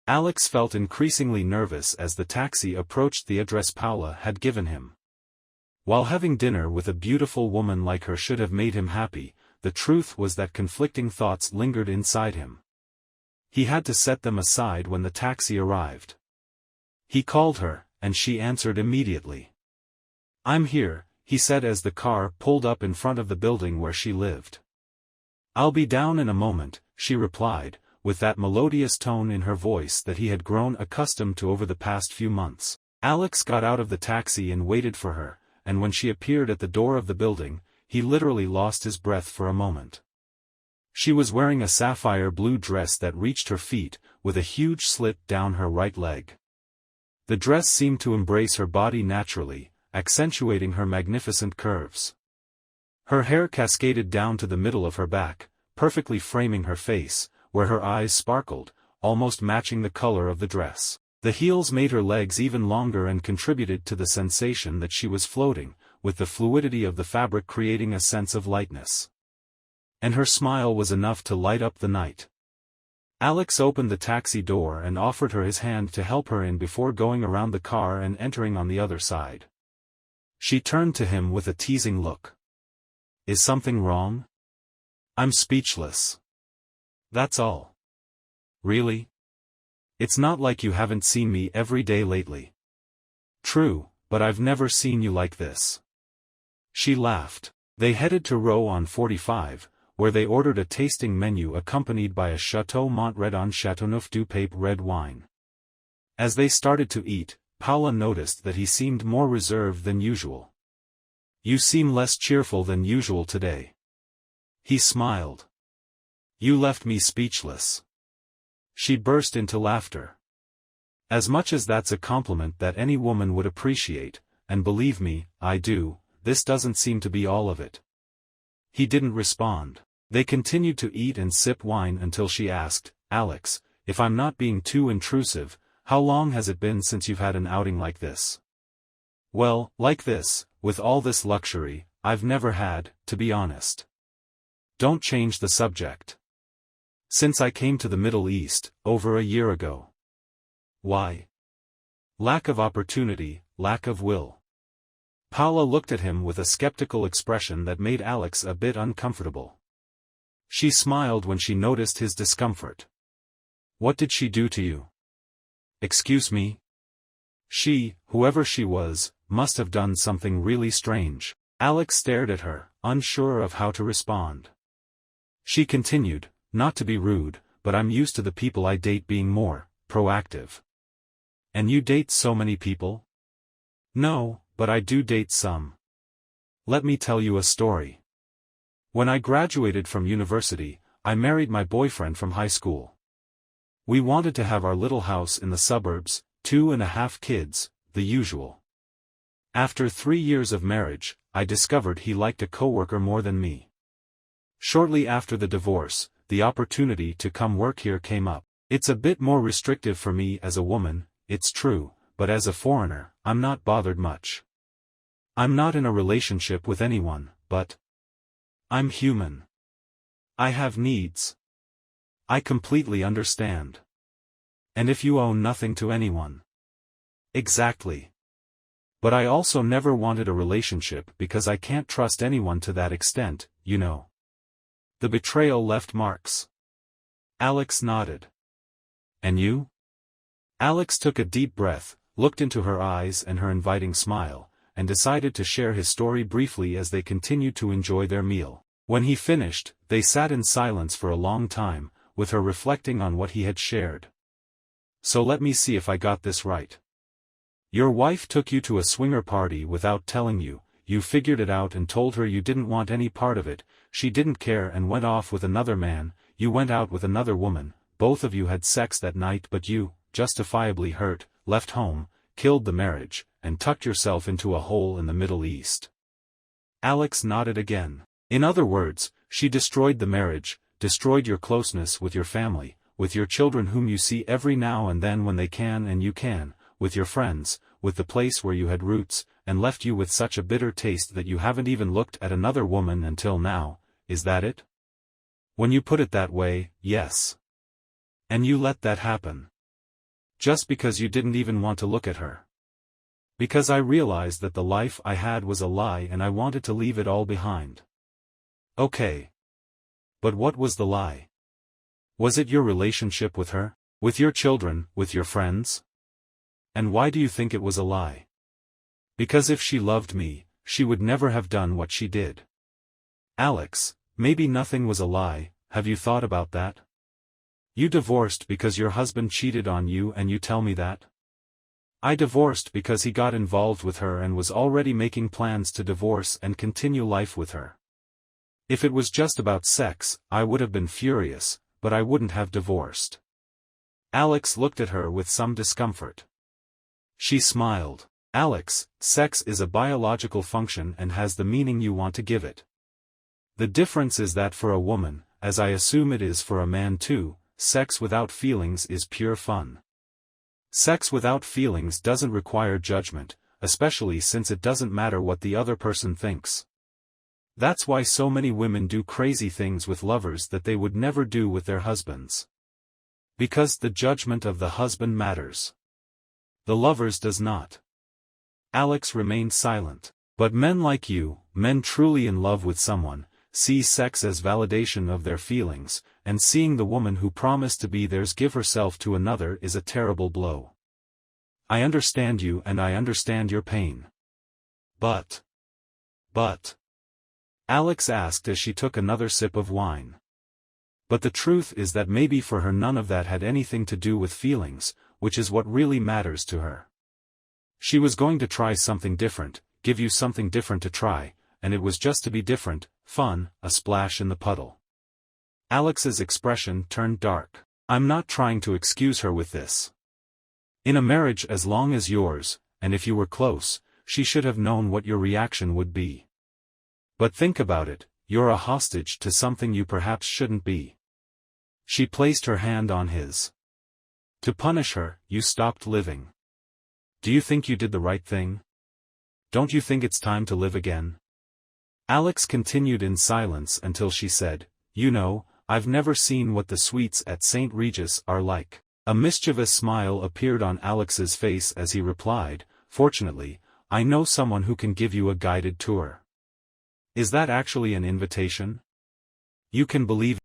Alex felt increasingly nervous as the taxi approached the address Paola had given him. While having dinner with a beautiful woman like her should have made him happy, the truth was that conflicting thoughts lingered inside him. He had to set them aside when the taxi arrived. He called her, and she answered immediately. "I'm here," he said as the car pulled up in front of the building where she lived. "I'll be down in a moment," she replied, with that melodious tone in her voice that he had grown accustomed to over the past few months. Alex got out of the taxi and waited for her, and when she appeared at the door of the building, he literally lost his breath for a moment. She was wearing a sapphire blue dress that reached her feet, with a huge slit down her right leg. The dress seemed to embrace her body naturally, accentuating her magnificent curves. Her hair cascaded down to the middle of her back, perfectly framing her face, where her eyes sparkled, almost matching the color of the dress. The heels made her legs even longer and contributed to the sensation that she was floating, with the fluidity of the fabric creating a sense of lightness. And her smile was enough to light up the night. Alex opened the taxi door and offered her his hand to help her in before going around the car and entering on the other side. She turned to him with a teasing look. "Is something wrong?" "I'm speechless. That's all." "Really? It's not like you haven't seen me every day lately." "True, but I've never seen you like this." She laughed. They headed to row on 45, where they ordered a tasting menu accompanied by a Chateau Montredon Chateauneuf du Pape red wine. As they started to eat, Paola noticed that he seemed more reserved than usual. "You seem less cheerful than usual today." He smiled. "You left me speechless." She burst into laughter. "As much as that's a compliment that any woman would appreciate, and believe me, I do, this doesn't seem to be all of it." He didn't respond. They continued to eat and sip wine until she asked, "Alex, if I'm not being too intrusive, how long has it been since you've had an outing like this?" "Well, like this, with all this luxury, I've never had, to be honest." "Don't change the subject." "Since I came to the Middle East, over a year ago." "Why?" "Lack of opportunity, lack of will." Paola looked at him with a skeptical expression that made Alex a bit uncomfortable. She smiled when she noticed his discomfort. "What did she do to you?" "Excuse me?" She, whoever she was, must have done something really strange. Alex stared at her, unsure of how to respond. She continued, "Not to be rude, but I'm used to the people I date being more proactive." "And you date so many people?" "No, but I do date some. Let me tell you a story. When I graduated from university, I married my boyfriend from high school. We wanted to have our little house in the suburbs, 2.5 kids, the usual. After 3 years of marriage, I discovered he liked a coworker more than me. Shortly after the divorce, the opportunity to come work here came up. It's a bit more restrictive for me as a woman, it's true, but as a foreigner, I'm not bothered much. I'm not in a relationship with anyone, but I'm human. I have needs. I completely understand. And if you owe nothing to anyone. Exactly. But I also never wanted a relationship because I can't trust anyone to that extent, you know. The betrayal left marks." Alex nodded. "And you?" Alex took a deep breath, looked into her eyes and her inviting smile, and decided to share his story briefly as they continued to enjoy their meal. When he finished, they sat in silence for a long time, with her reflecting on what he had shared. "So let me see if I got this right. Your wife took you to a swinger party without telling you, you figured it out and told her you didn't want any part of it, she didn't care and went off with another man, you went out with another woman, both of you had sex that night but you, justifiably hurt, left home, killed the marriage, and tucked yourself into a hole in the Middle East." Alex nodded again. "In other words, she destroyed the marriage, destroyed your closeness with your family, with your children whom you see every now and then when they can and you can, with your friends, with the place where you had roots, and left you with such a bitter taste that you haven't even looked at another woman until now, is that it?" "When you put it that way, yes. And you let that happen." Just because you didn't even want to look at her. Because I realized that the life I had was a lie and I wanted to leave it all behind. Okay. But what was the lie? Was it your relationship with her? With your children, with your friends? And why do you think it was a lie? Because if she loved me, she would never have done what she did. Alex, maybe nothing was a lie, have you thought about that? You divorced because your husband cheated on you and you tell me that? I divorced because he got involved with her and was already making plans to divorce and continue life with her. If it was just about sex, I would have been furious, but I wouldn't have divorced. Alex looked at her with some discomfort. She smiled. Alex, sex is a biological function and has the meaning you want to give it. The difference is that for a woman, as I assume it is for a man too, sex without feelings is pure fun. Sex without feelings doesn't require judgment, especially since it doesn't matter what the other person thinks. That's why so many women do crazy things with lovers that they would never do with their husbands. Because the judgment of the husband matters. The lover's does not. Alex remained silent. But men like you, men truly in love with someone, see sex as validation of their feelings, and seeing the woman who promised to be theirs give herself to another is a terrible blow. I understand you and I understand your pain. But. Alex asked as she took another sip of wine. But the truth is that maybe for her none of that had anything to do with feelings, which is what really matters to her. She was going to try something different, give you something different to try, and it was just to be different, fun, a splash in the puddle. Alex's expression turned dark. I'm not trying to excuse her with this. In a marriage as long as yours, and if you were close, she should have known what your reaction would be. But think about it, you're a hostage to something you perhaps shouldn't be. She placed her hand on his. To punish her, you stopped living. Do you think you did the right thing? Don't you think it's time to live again? Alex continued in silence until she said, You know, I've never seen what the suites at St. Regis are like. A mischievous smile appeared on Alex's face as he replied, Fortunately, I know someone who can give you a guided tour. Is that actually an invitation? You can believe